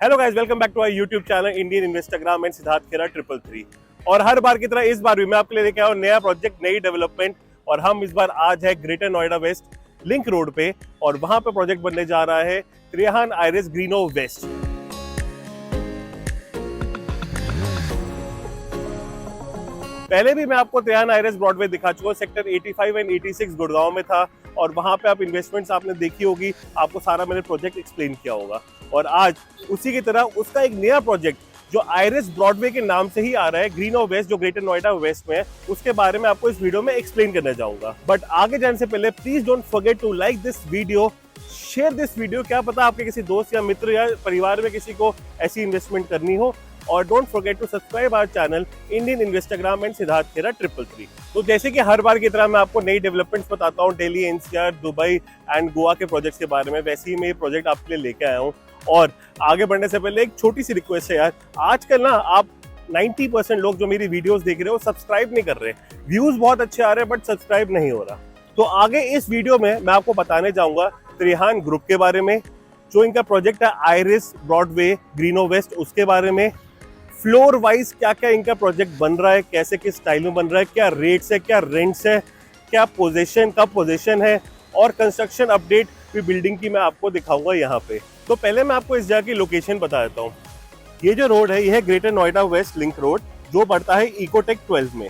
Hello guys, welcome back to our YouTube channel Indian Investagram and Siddharth Khera 333। और हर बार की तरह इस बार भी मैं आपके लिए लेके आया हूं नया प्रोजेक्ट, नई डेवलपमेंट। और हम इस बार आज है ग्रेटर नोएडा वेस्ट लिंक रोड पे, और वहां पे प्रोजेक्ट बनने जा रहा है त्रिहान आइरिस ग्रीनो वेस्ट। पहले भी मैं आपको त्रिहान आइरिस ब्रॉडवे दिखा चुका हूं, सेक्टर 85 एंड 86 गुड़गांव में था, और वहां पे आप इन्वेस्टमेंट्स आपने देखी होगी, आपको सारा मैंने प्रोजेक्ट एक्सप्लेन किया होगा। और आज उसी की तरह उसका एक नया प्रोजेक्ट जो आइरिस ब्रॉडवे के नाम से ही आ रहा है, ग्रीनो वेस्ट, जो ग्रेटर नोएडा वेस्ट में है, उसके बारे में आपको इस वीडियो में एक्सप्लेन करने जाऊंगा। बट आगे जाने से पहले please don't forget to like this video, share this video. क्या पता आपके किसी दोस्त या मित्र या परिवार में किसी को ऐसी इन्वेस्टमेंट करनी हो। और don't forget to subscribe our channel Indian Investagram and Siddharth Khera 333। तो जैसे कि हर बार की तरह मैं आपको नई डेवलपमेंट्स बताता हूँ Delhi, NCR, Dubai and Goa के प्रोजेक्ट्स के बारे में, वैसे ही मैं ये प्रोजेक्ट आपके लिए लेके आया हूँ। और आगे बढ़ने से पहले एक छोटी सी रिक्वेस्ट है यार, आजकल ना आप 90% लोग जो मेरी वीडियोस देख रहे हो सब्सक्राइब नहीं कर रहे। व्यूज बहुत अच्छे आ रहे हैं बट सब्सक्राइब नहीं हो रहा। तो आगे इस वीडियो में मैं आपको बताने जाऊंगा त्रिहान ग्रुप के बारे में, जो इनका प्रोजेक्ट है आइरिस ब्रॉडवे ग्रीनो वेस्ट, उसके बारे में, फ्लोर वाइज क्या क्या इनका प्रोजेक्ट बन रहा है, कैसे किस स्टाइल में बन रहा है, क्या रेट्स है, क्या रेंट्स है, क्या पोजीशन का पोजीशन है, और कंस्ट्रक्शन अपडेट भी बिल्डिंग की मैं आपको दिखाऊंगा यहाँ पे। तो पहले मैं आपको इस जगह की लोकेशन बता देता हूँ। ये जो रोड है, ये है ग्रेटर नोएडा वेस्ट लिंक रोड, जो पड़ता है इकोटेक 12 में।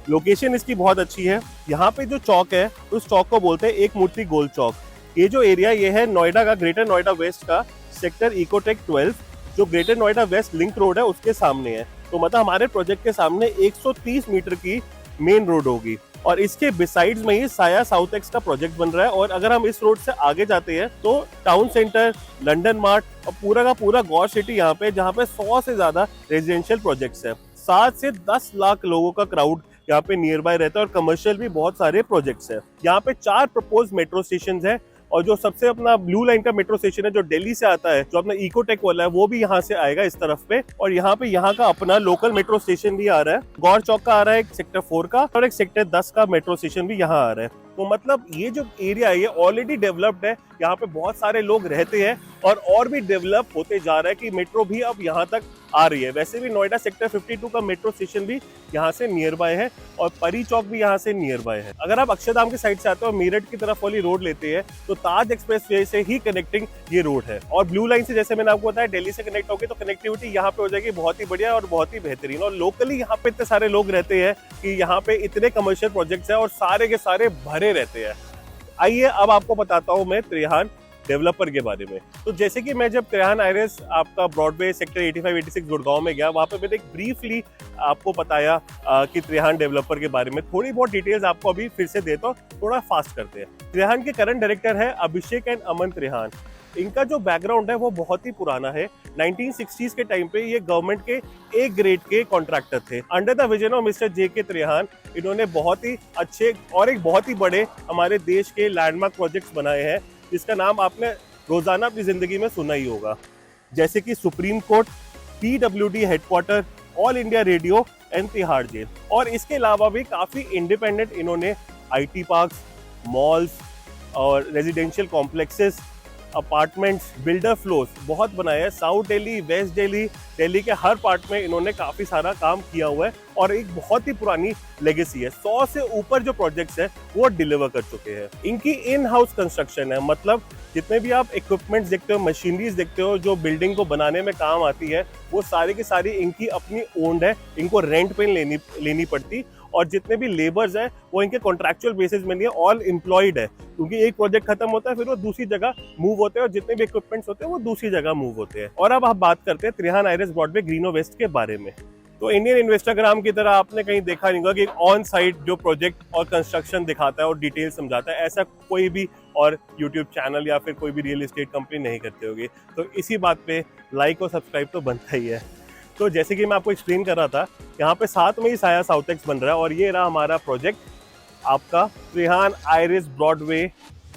लोकेशन इसकी बहुत अच्छी है। यहाँ पे जो चौक है उस चौक को बोलते हैं एक मूर्ति गोल चौक। ये जो एरिया ये है नोएडा का, ग्रेटर नोएडा वेस्ट का सेक्टर इकोटेक 12, जो ग्रेटर नोएडा वेस्ट लिंक रोड है उसके सामने है। तो मतलब हमारे प्रोजेक्ट के सामने 130 मीटर की मेन रोड होगी, और इसके बिसाइड्स में ही साया साउथ एक्स का प्रोजेक्ट बन रहा है। और अगर हम इस रोड से आगे जाते हैं तो टाउन सेंटर, लंदन मार्ट और पूरा का पूरा गौर सिटी यहाँ पे, जहाँ पे 100 से ज्यादा रेजिडेंशियल प्रोजेक्ट्स है। 7 से 10 लाख लोगों का क्राउड यहाँ पे नियर बाय रहता है, और कमर्शियल भी बहुत सारे प्रोजेक्ट्स है। यहाँ पे 4 प्रपोज मेट्रो स्टेशन है, और जो सबसे अपना ब्लू लाइन का मेट्रो स्टेशन है जो दिल्ली से आता है, जो अपना इकोटेक वाला है, वो भी यहाँ से आएगा इस तरफ पे। और यहाँ पे यहाँ का अपना लोकल मेट्रो स्टेशन भी आ रहा है, गौर चौक का आ रहा है एक सेक्टर 4 का, और एक सेक्टर 10 का मेट्रो स्टेशन भी यहाँ आ रहा है। तो मतलब ये जो एरिया है ये ऑलरेडी डेवलप्ड है, यहाँ पे बहुत सारे लोग रहते हैं, और भी डेवलप होते जा रहा है कि मेट्रो भी अब यहाँ तक आ रही है। वैसे भी नोएडा सेक्टर 52 का मेट्रो स्टेशन भी यहाँ से नियर बाय है, और परी चौक भी यहाँ से नियर बाय है। अगर आप अक्षरधाम की साइड से आते हो, मेरठ की तरफ वाली रोड लेते हैं, तो ताज एक्सप्रेस वे से ही कनेक्टिंग ये रोड है। और ब्लू लाइन से, जैसे मैंने आपको बताया, दिल्ली से कनेक्ट होगी, तो कनेक्टिविटी यहाँ पे हो जाएगी बहुत ही बढ़िया और बहुत ही बेहतरीन। और लोकली यहाँ पे इतने सारे लोग रहते हैं कि यहाँ पे इतने कमर्शियल प्रोजेक्ट्स हैं और सारे के सारे भरे रहते हैं। आइए अब आपको बताता हूँ मैं त्रिहान डेवलपर के बारे में। तो जैसे कि मैं जब त्रिहान आइरिस आपका ब्रॉडवे सेक्टर 85-86 गुड़गांव में गया, वहां पे मैंने एक ब्रीफली आपको बताया कि त्रिहान डेवलपर के बारे में। थोड़ी बहुत डिटेल्स आपको अभी फिर से देता हूँ, थोड़ा फास्ट करते हैं। त्रिहान के करंट डायरेक्टर है अभिषेक एंड अमन त्रिहान। इनका जो बैकग्राउंड है वो बहुत ही पुराना है। 1960s के टाइम पे ये गवर्नमेंट के ए ग्रेड के कॉन्ट्रैक्टर थे। Under the vision of mister J के त्रिहान, इन्होंने बहुत ही अच्छे और एक बहुत ही बड़े हमारे देश के लैंडमार्क प्रोजेक्ट्स बनाए हैं, जिसका नाम आपने रोजाना अपनी जिंदगी में सुना ही होगा, जैसे कि Supreme Court, PWD headquarter, all India radio and Tihar jail. और इसके अलावा भी काफी इंडिपेंडेंट इन्होंने IT पार्क्स, मॉल्स और residential complexes, apartments, builder floors बहुत बनाए हैं। साउथ दिल्ली, वेस्ट दिल्ली, दिल्ली के हर पार्ट में इन्होंने काफी सारा काम किया हुआ है, और एक बहुत ही पुरानी लेगेसी है। 100 से ऊपर जो प्रोजेक्ट्स है वो डिलीवर कर चुके हैं। इनकी इन हाउस कंस्ट्रक्शन है, मतलब जितने भी आप इक्विपमेंट्स देखते हो, मशीनरीज देखते हो जो बिल्डिंग को बनाने में काम आती है, वो सारी की सारी इनकी अपनी ओन्ड है, इनको रेंट पे लेनी पड़ती। और जितने भी लेबर्स हैं वो इनके कॉन्ट्रैक्चुअल बेसिस में नहीं है, ऑल एम्प्लॉयड है, क्योंकि एक प्रोजेक्ट खत्म होता है फिर वो दूसरी जगह मूव होते हैं, और जितने भी इक्विपमेंट्स होते हैं वो दूसरी जगह मूव होते हैं। और अब आप बात करते हैं त्रिहान आइरिस ब्रॉडवे ग्रीनो वेस्ट के बारे में। तो इंडियन इन्वेस्टाग्राम की तरह आपने कहीं देखा नहीं होगा कि ऑन साइट जो प्रोजेक्ट और कंस्ट्रक्शन दिखाता है और डिटेल समझाता है, ऐसा कोई भी और यूट्यूब चैनल या फिर कोई भी रियल एस्टेट कंपनी नहीं करते होगी। तो इसी बात पे लाइक और सब्सक्राइब तो बनता ही है। तो जैसे कि मैं आपको एक्सप्लेन कर रहा था, यहाँ पे साथ में ही साया साउथ एक्स बन रहा है, और ये रहा हमारा प्रोजेक्ट आपका त्रिहान आइरिस ब्रॉडवे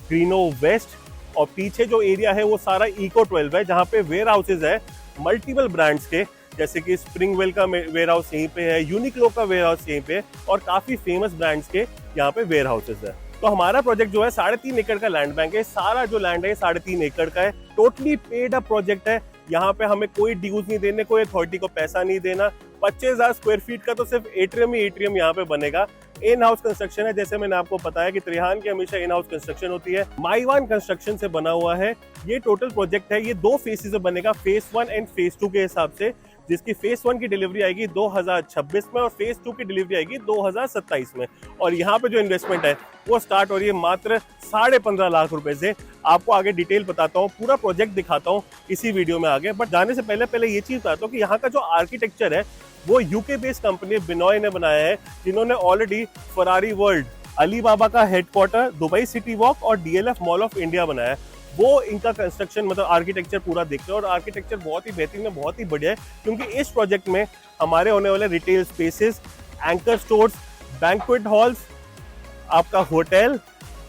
ग्रीनो वेस्ट। और पीछे जो एरिया है वो सारा इको 12 है, जहाँ पे वेयर हाउसेज है मल्टीपल ब्रांड्स के, जैसे कि स्प्रिंगवेल का वेयर हाउस यहीं पे है, यूनिक्लो का वेयर हाउस यहीं पे, और काफी फेमस ब्रांड्स के यहाँ पे वेयर हाउसेज है। तो हमारा प्रोजेक्ट जो है 3.5 एकड़ का लैंड बैंक है। सारा जो लैंड है 3.5 एकड़ का है, टोटली पेड अप प्रोजेक्ट है। यहाँ पे हमें कोई ड्यूज नहीं देने, कोई अथॉरिटी को पैसा नहीं देना। 25,000 स्क्वायर फीट का तो सिर्फ एट्रियम ही एट्रियम यहाँ पे बनेगा। इन हाउस कंस्ट्रक्शन है, जैसे मैंने आपको बताया कि त्रिहान की हमेशा इन हाउस कंस्ट्रक्शन होती है। माईवान कंस्ट्रक्शन से बना हुआ है ये टोटल प्रोजेक्ट है। ये 2 फेजेस में बनेगा, फेज 1 एंड फेज 2 के हिसाब से, जिसकी फेज 1 की डिलीवरी आएगी 2026 में और फेज 2 की डिलीवरी आएगी 2027 में। और यहाँ पे जो इन्वेस्टमेंट है वो स्टार्ट हो रही है मात्र 15.5 लाख रुपए से। आपको आगे डिटेल बताता हूँ, पूरा प्रोजेक्ट दिखाता हूँ इसी वीडियो में आगे। बट जाने से पहले ये चीज बताता हूँ कि यहाँ का जो आर्किटेक्चर है वो यूके बेस्ड कंपनी बिनॉय ने बनाया है, जिन्होंने ऑलरेडी फरारी वर्ल्ड, अलीबाबा का हेडक्वार्टर, दुबई सिटी वॉक और डीएलएफ मॉल ऑफ इंडिया बनाया है। वो इनका कंस्ट्रक्शन मतलब आर्किटेक्चर पूरा देखते हैं और आर्किटेक्चर बहुत ही बेहतरीन है, बहुत ही बढ़िया है, क्योंकि इस प्रोजेक्ट में हमारे होने वाले retail spaces, anchor stores, banquet halls, आपका hotel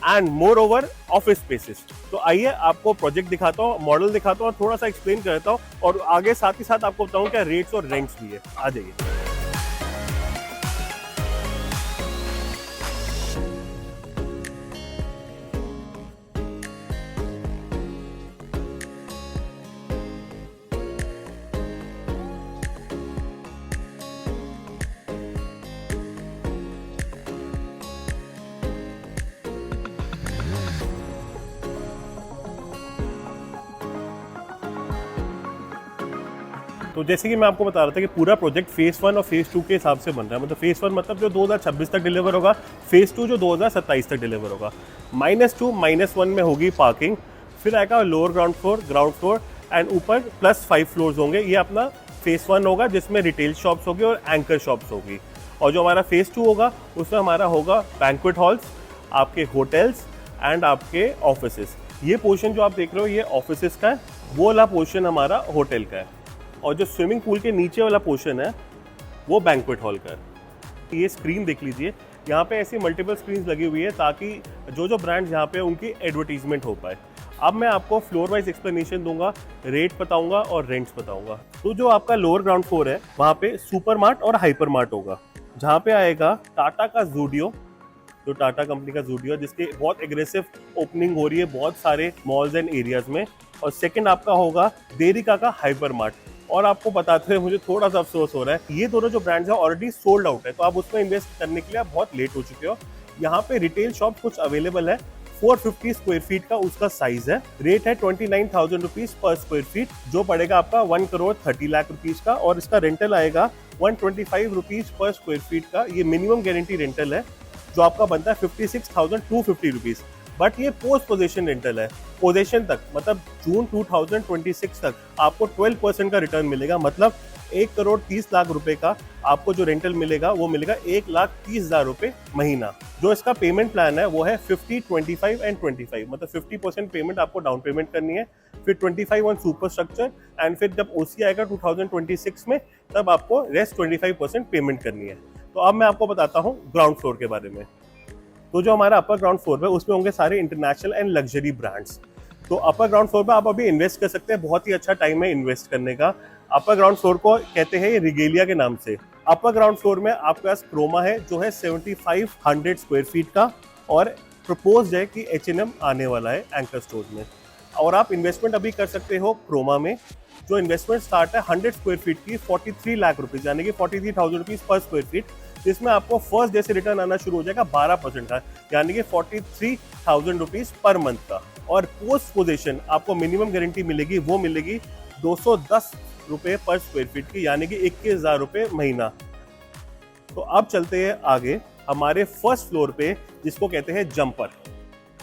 and moreover office spaces. तो आइए आपको प्रोजेक्ट दिखाता हूँ, मॉडल दिखाता हूँ और थोड़ा सा एक्सप्लेन करता हूँ और आगे साथ ही साथ आपको बताऊँ क्या रेट्स और रेंट्स भी है। आ जाइए। तो जैसे कि मैं आपको बता रहा था कि पूरा प्रोजेक्ट फेज 1 और फेज 2 के हिसाब से बन रहा है। मतलब फेज 1 मतलब जो 2026 तक डिलीवर होगा, फेज 2 जो 2027 तक डिलीवर होगा। -2 -1 में होगी पार्किंग, फिर आएगा लोअर ग्राउंड फ्लोर एंड ऊपर +5 फ्लोर्स होंगे। ये अपना फेज 1 होगा, जिसमें रिटेल शॉप्स होगी और एंकर शॉप्स होगी। और जो हमारा फेज 2 होगा उसमें हमारा होगा बैंक्वेट हॉल्स, आपके होटल्स एंड आपके ऑफिसेस। ये पोर्शन जो आप देख रहे हो ये ऑफिसेस का है, वो वाला पोर्शन हमारा होटल का है और जो स्विमिंग पूल के नीचे वाला पोर्शन है वो बैंक्वेट हॉल का है। ये स्क्रीन देख लीजिए, यहाँ पे ऐसी मल्टीपल स्क्रीन्स लगी हुई है ताकि जो ब्रांड्स यहाँ पे उनकी एडवर्टीजमेंट हो पाए। अब मैं आपको फ्लोर वाइज एक्सप्लेनेशन दूंगा, रेट बताऊंगा और रेंट्स बताऊंगा। तो जो आपका लोअर ग्राउंड फ्लोर है वहाँ पे सुपरमार्ट और हाइपरमार्ट होगा, जहाँ पे आएगा टाटा का ज़ूडियो, जो टाटा कंपनी का ज़ूडियो है, जिसके बहुत एग्रेसिव ओपनिंग हो रही है बहुत सारे मॉल्स एंड एरियाज में। और सेकंड आपका होगा देरिका का हाइपरमार्ट। और आपको बताते हुए मुझे थोड़ा सा अफसोस हो रहा है, ये दोनों जो ब्रांड्स हैं ऑलरेडी सोल्ड आउट है, तो आप उसमें इन्वेस्ट करने के लिए आप बहुत लेट हो चुके हो। यहाँ पे रिटेल शॉप कुछ अवेलेबल है, 450 स्क्वायर फीट का उसका साइज है। रेट है 29,000 रुपीज पर स्क्वायर फीट, जो पड़ेगा आपका 1,30,00,000 रुपीज का। और इसका रेंटल आएगा 125 रुपीज पर स्क्वायर फीट का। ये मिनिमम गारंटी रेंटल है, जो आपका बनता है 56,250 रुपीज। बट ये पोस्ट पोजेशन रेंटल है, पोजेशन तक मतलब जून 2026 तक आपको 12% का रिटर्न मिलेगा। मतलब 1,30,00,000 रुपए का आपको जो रेंटल मिलेगा वो मिलेगा 1,30,000 रुपए महीना। जो इसका पेमेंट प्लान है वो है 50, 25 एंड 25। मतलब 50% पेमेंट आपको डाउन पेमेंट करनी है, फिर 25 ऑन सुपर स्ट्रक्चर एंड फिर जब ओसी आएगा 2026 में तब आपको रेस्ट 25% पेमेंट करनी है। तो अब मैं आपको बताता हूँ ग्राउंड फ्लोर के बारे में। तो जो हमारा अपर ग्राउंड फ्लोर है उसमें होंगे सारे इंटरनेशनल एंड लग्जरी ब्रांड्स। तो अपर ग्राउंड फ्लोर पर आप अभी इन्वेस्ट कर सकते हैं, बहुत ही अच्छा टाइम है इन्वेस्ट करने का। अपर ग्राउंड फ्लोर को कहते हैं ये रिगेलिया के नाम से। अपर ग्राउंड फ्लोर में आपके पास क्रोमा है जो है 7500 स्क्वायर फीट का, और प्रपोज है कि H&M आने वाला है एंकर स्टोर में। और आप इन्वेस्टमेंट अभी कर सकते हो क्रोमा में, जो इन्वेस्टमेंट स्टार्ट है 100 स्क्वायर फीट की 43 लाख रुपीज, यानी कि 43,000 रुपीज पर स्क्वायर फीट, जिसमें आपको फर्स्ट डे से रिटर्न आना शुरू हो जाएगा 12% का, यानी कि 43,000 रुपीज पर मंथ का। और पोस्ट पोजीशन आपको मिनिमम गारंटी मिलेगी, वो मिलेगी 210 रुपए पर स्क्वायर फीट की, यानी कि 21,000 रुपए महीना। तो अब चलते हैं आगे हमारे फर्स्ट फ्लोर पे, जिसको कहते हैं जंपर।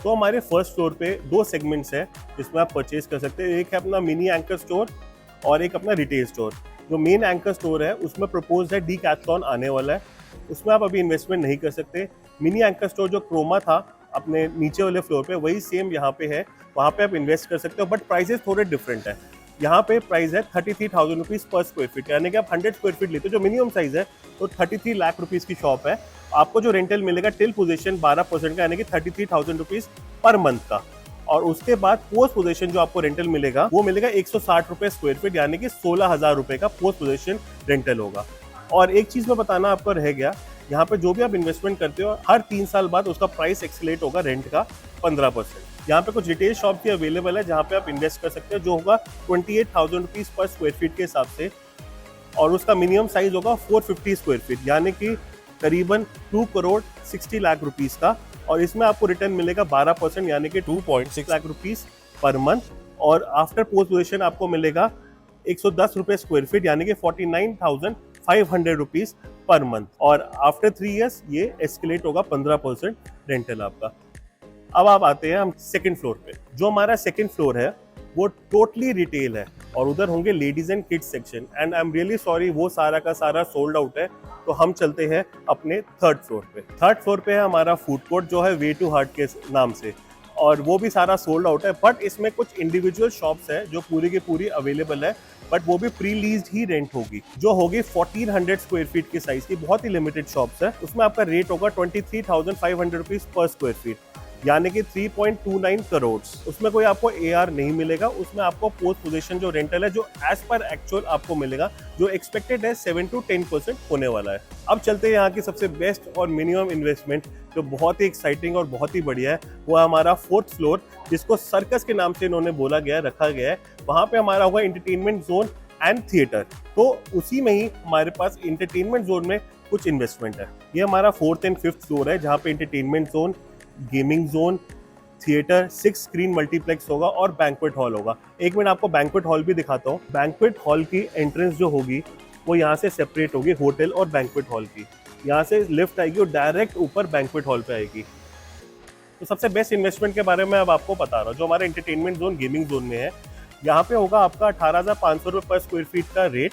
तो हमारे फर्स्ट फ्लोर पे 2 सेगमेंट्स है जिसमें आप परचेज कर सकते हैं। एक है अपना मिनी एंकर स्टोर और एक अपना रिटेल स्टोर। जो मेन एंकर स्टोर है उसमें प्रपोज है डीकैथलॉन आने वाला है, उसमें आप अभी इन्वेस्टमेंट नहीं कर सकते। मिनी एंकर स्टोर जो क्रोमा था अपने नीचे वाले फ्लोर पे, वही सेम यहाँ पे है, वहाँ पे आप इन्वेस्ट कर सकते हो, बट प्राइसेस थोड़े डिफरेंट है। यहाँ पे प्राइस है 33,000 रुपीज पर स्क्वायर फीट, यानी कि आप 100 स्क्वायर फीट लेते हो जो मिनिमम साइज है, तो 33 लाख रुपीज की शॉप है। आपको जो रेंटल मिलेगा टिल पोजीशन 12% का, यानी कि 33,000 रुपीज पर मंथ का। और उसके बाद पोस्ट पोजीशन जो आपको रेंटल मिलेगा वो मिलेगा 160 रुपए स्क्वायर फीट, यानी कि 16,000 रुपए का पोस्ट पोजीशन रेंटल होगा। और एक चीज में बताना आपको रह गया, यहाँ पे जो भी आप इन्वेस्टमेंट करते हो हर 3 साल बाद उसका प्राइस एक्सलेट होगा रेंट का 15%। यहाँ पे कुछ रिटेल शॉप भी अवेलेबल है जहाँ पे आप इन्वेस्ट कर सकते हैं, जो होगा 28,000 रुपीज़ पर स्क्वायर फीट के हिसाब से, और उसका मिनिमम साइज होगा 450 स्क्वायर फीट, यानी कि करीबन 2 करोड़ 60 लाख रुपीस का। और इसमें आपको रिटर्न मिलेगा 12%, यानी कि 2.6 लाख रुपीस पर मंथ। और आफ्टर पोस्ट पोजीशन आपको मिलेगा 110 रुपए स्क्वायर फीट, यानी कि 49,500 रुपीस पर मंथ। और आफ्टर 3 इयर्स ये एस्केलेट होगा 15% रेंटल आपका। अब आप आते हैं हम सेकंड फ्लोर पे। जो हमारा सेकंड फ्लोर है वो टोटली रिटेल है, और उधर होंगे ladies and kids section, and I am really sorry वो सारा का सारा सोल्ड आउट है। तो हम चलते हैं अपने थर्ड फ्लोर पे। थर्ड फ्लोर पे है हमारा फूड कोर्ट, जो है वे टू हार्ट के नाम से, और वो भी सारा सोल्ड आउट है। बट इसमें कुछ इंडिविजुअल शॉप्स है जो पूरी की पूरी अवेलेबल है, बट वो भी प्री लीज्ड ही रेंट होगी, जो होगी 1400 स्क्वायर फीट की साइज की, बहुत ही लिमिटेड शॉप्स है। उसमें आपका रेट होगा 23,500 रुपीज पर स्क्वायर फीट, यानी कि 3.29 करोड़। उसमें कोई आपको AR नहीं मिलेगा, उसमें आपको पोस्ट पोजीशन जो रेंटल है, जो एज पर एक्चुअल आपको मिलेगा, जो एक्सपेक्टेड है 7 to 10% होने वाला है। अब चलते हैं यहाँ की सबसे बेस्ट और मिनिमम इन्वेस्टमेंट, जो बहुत ही एक्साइटिंग और बहुत ही बढ़िया है, वो है हमारा फोर्थ फ्लोर, जिसको सर्कस के नाम से इन्होंने बोला गया है, रखा गया है। वहाँ पे हमारा होगा एंटरटेनमेंट जोन एंड थिएटर। तो उसी में ही हमारे पास एंटरटेनमेंट जोन में कुछ इन्वेस्टमेंट है। ये हमारा 4th एंड 5th फ्लोर है, जहाँ पे entertainment zone, gaming zone, theatre, 6 screen multiplex होगा और बैंक्वेट हॉल होगा। एक मिनट आपको बैंक्वेट हॉल भी दिखाता हूँ। बैंक्वेट हॉल की एंट्रेंस जो होगी वो यहाँ से सेपरेट होगी होटल और बैंक्वेट हॉल की। यहाँ से लिफ्ट आएगी और डायरेक्ट ऊपर बैंक्वेट हॉल पे आएगी। तो सबसे बेस्ट इन्वेस्टमेंट के बारे में अब आपको बता रहा हूँ। जो हमारा एंटरटेनमेंट जोन गेमिंग जोन में है, यहाँ पे होगा आपका 18,500 रुपये पर स्क्वायर फीट का रेट,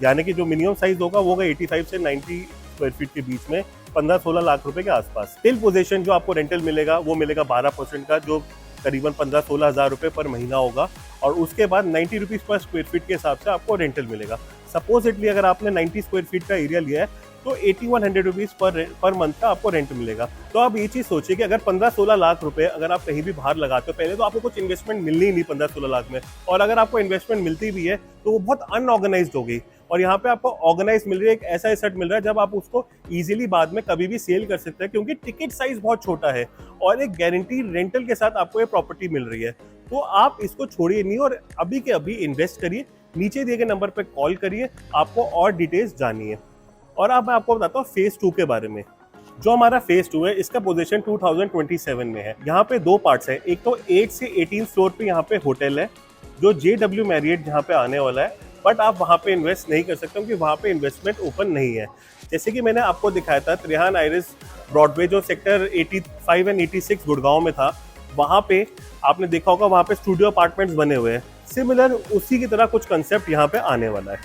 यानी कि जो मिनिमम साइज होगा वो होगा 85 से 90 स्क्वायर फीट के बीच में, 15-16 लाख रुपए के आसपास। टिल पोजीशन जो आपको रेंटल मिलेगा वो मिलेगा 12% का, जो करीबन 15-16 हज़ार रुपये पर महीना होगा। और उसके बाद 90 रुपीज़ पर स्क्वायर फीट के हिसाब से आपको रेंटल मिलेगा। सपोजिटली अगर आपने 90 स्क्वायर फीट का एरिया लिया है तो 8100 रुपीज़ पर मंथ का आपको रेंट मिलेगा। तो आप ये चीज़ सोचिए कि अगर 15-16 लाख रुपए अगर आप कहीं भी बाहर लगाते हो, पहले तो आपको कुछ इन्वेस्टमेंट मिलनी ही नहीं 15-16 लाख में, और अगर आपको इन्वेस्टमेंट मिलती भी है तो वो बहुत अनऑर्गेनाइज्ड होगी। और यहाँ पे आपको ऑर्गेनाइज मिल रही है, एक ऐसा एसेट मिल रहा है जब आप उसको इजीली बाद में कभी भी सेल कर सकते हैं, क्योंकि टिकट साइज बहुत छोटा है और एक गारंटी रेंटल के साथ आपको ये प्रॉपर्टी मिल रही है। तो आप इसको छोड़िए नहीं और अभी के अभी इन्वेस्ट करिए। नीचे दिए गए नंबर पर कॉल करिए, आपको और डिटेल्स जानिए। और अब मैं आपको बताता हूँ फेज 2 के बारे में। जो हमारा फेज 2 है, इसका पोजीशन 2027 में है। यहाँ पे 2 पार्ट्स है। एक तो 8 से 18 फ्लोर पे यहाँ पे होटल है, जो JW मैरियट यहाँ पे आने वाला है, बट आप वहाँ पे इन्वेस्ट नहीं कर सकते क्योंकि वहाँ पे इन्वेस्टमेंट ओपन नहीं है। जैसे कि मैंने आपको दिखाया था, रेहान आइरिस ब्रॉडवे जो सेक्टर 85 एंड 86 गुड़गांव में था, वहाँ पे आपने देखा होगा वहाँ पे स्टूडियो अपार्टमेंट्स बने हुए हैं। सिमिलर उसी की तरह कुछ कंसेप्ट यहाँ पे आने वाला है,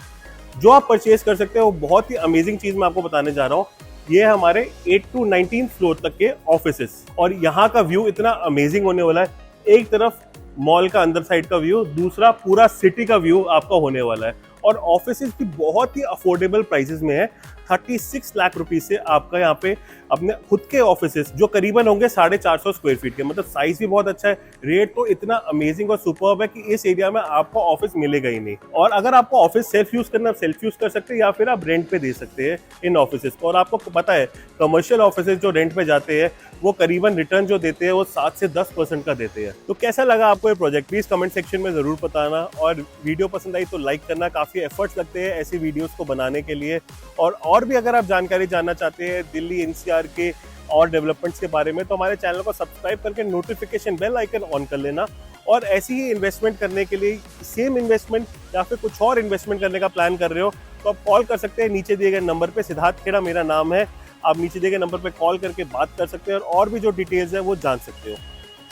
जो आप परचेज कर सकते हैं। वो बहुत ही अमेजिंग चीज मैं आपको बताने जा रहा हूँ। ये है हमारे 8 to 19 फ्लोर तक के ऑफिसेस, और यहाँ का व्यू इतना अमेजिंग होने वाला है। एक तरफ मॉल का अंदर साइड का व्यू, दूसरा पूरा सिटी का व्यू आपका होने वाला है। और ऑफिसेस भी बहुत ही अफोर्डेबल प्राइसेस में है। 36 लाख रुपीस से आपका यहाँ पे अपने खुद के ऑफिसेस जो करीबन होंगे 450 स्क्वायर फीट के, मतलब साइज भी बहुत अच्छा है। रेट तो इतना अमेजिंग और सुपर्ब है कि इस एरिया में आपको ऑफिस मिलेगा ही नहीं। और अगर आपको ऑफिस सेल्फ यूज करना, सेल्फ यूज कर सकते हैं, या फिर आप रेंट पे दे सकते हैं इन ऑफिसेस को। और आपको पता है कमर्शियल ऑफिसेस जो रेंट पे जाते हैं वो करीबन रिटर्न जो देते हैं वो 7 से 10% का देते हैं। तो कैसा लगा आपको ये प्रोजेक्ट, प्लीज कमेंट सेक्शन में जरूर बताना। और वीडियो पसंद आई तो लाइक करना, काफी एफर्ट्स लगते हैं ऐसी वीडियोस को बनाने के लिए। और भी अगर आप जानकारी जानना चाहते हैं दिल्ली NCR के और डेवलपमेंट्स के बारे में, तो हमारे चैनल को सब्सक्राइब करके नोटिफिकेशन बेल आइकन ऑन कर लेना। और ऐसी ही इन्वेस्टमेंट करने के लिए, सेम इन्वेस्टमेंट या फिर कुछ और इन्वेस्टमेंट करने का प्लान कर रहे हो, तो आप कॉल कर सकते हैं नीचे दिए गए नंबर पे। सिद्धार्थ खेड़ा मेरा नाम है। आप नीचे दिए गए नंबर पे कॉल करके बात कर सकते हैं और भी जो डिटेल्स है वो जान सकते हो।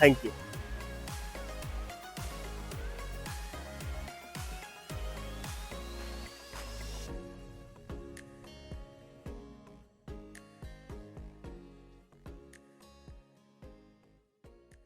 Thank you.